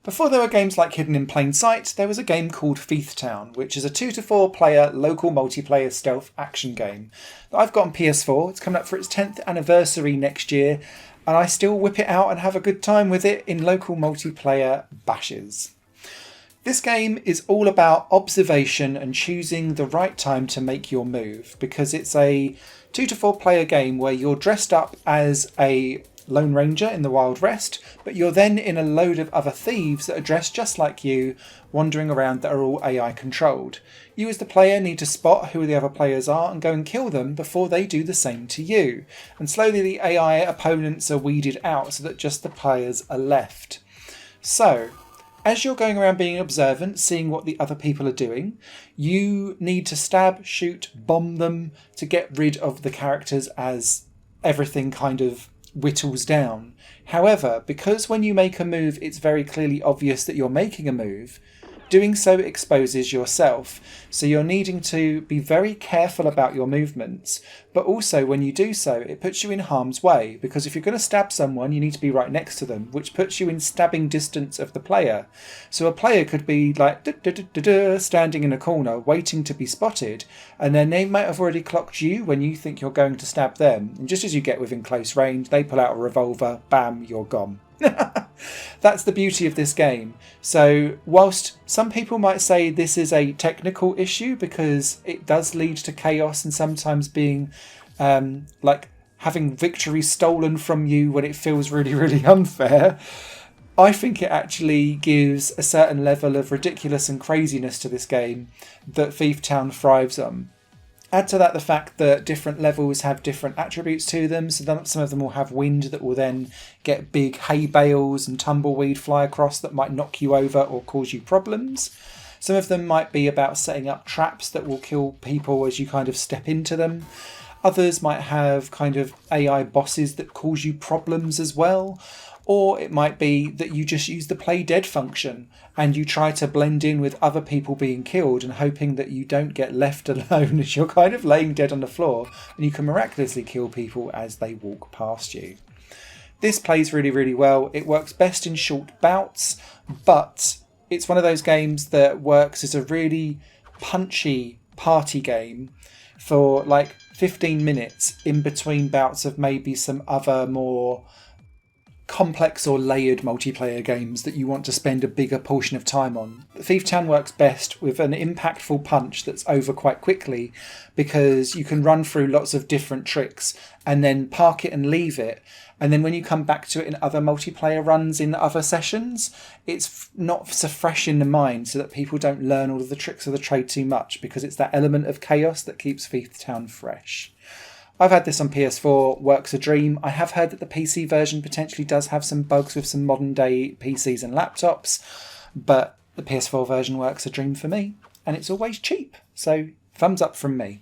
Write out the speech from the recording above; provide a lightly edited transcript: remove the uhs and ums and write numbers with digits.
Before there were games like Hidden in Plain Sight, there was a game called Thief Town, which is a 2 to 4 player local multiplayer stealth action game that I've got on PS4. It's coming up for its 10th anniversary next year, and I still whip it out and have a good time with it in local multiplayer bashes. This game is all about observation and choosing the right time to make your move, because it's a 2 to 4 player game where you're dressed up as a Lone Ranger in the Wild West, but you're then in a load of other thieves that are dressed just like you, wandering around, that are all AI controlled. You as the player need to spot who the other players are and go and kill them before they do the same to you. And slowly the AI opponents are weeded out so that just the players are left. So, as you're going around being observant, seeing what the other people are doing, you need to stab, shoot, bomb them to get rid of the characters as everything kind of whittles down. However, because when you make a move it's very clearly obvious that you're making a move, doing so exposes yourself, so you're needing to be very careful about your movements, but also when you do so it puts you in harm's way, because if you're going to stab someone you need to be right next to them, which puts you in stabbing distance of the player. So a player could be like standing in a corner waiting to be spotted, and then they might have already clocked you when you think you're going to stab them, and just as you get within close range they pull out a revolver, bam, you're gone. That's the beauty of this game. So whilst some people might say this is a technical issue because it does lead to chaos and sometimes being like having victory stolen from you when it feels really, really unfair, I think it actually gives a certain level of ridiculous and craziness to this game that Thief Town thrives on. Add to that the fact that different levels have different attributes to them, so some of them will have wind that will then get big hay bales and tumbleweed fly across that might knock you over or cause you problems. Some of them might be about setting up traps that will kill people as you kind of step into them. Others might have kind of AI bosses that cause you problems as well. Or it might be that you just use the play dead function and you try to blend in with other people being killed and hoping that you don't get left alone as you're kind of laying dead on the floor, and you can miraculously kill people as they walk past you. This plays really, really well. It works best in short bouts, but it's one of those games that works as a really punchy party game for like 15 minutes in between bouts of maybe some other more complex or layered multiplayer games that you want to spend a bigger portion of time on. Thief Town works best with an impactful punch that's over quite quickly, because you can run through lots of different tricks and then park it and leave it, and then when you come back to it in other multiplayer runs in other sessions, it's not so fresh in the mind, so that people don't learn all of the tricks of the trade too much, because it's that element of chaos that keeps Thief Town fresh. I've had this on PS4, works a dream. I have heard that the PC version potentially does have some bugs with some modern day PCs and laptops, but the PS4 version works a dream for me, and it's always cheap, so thumbs up from me.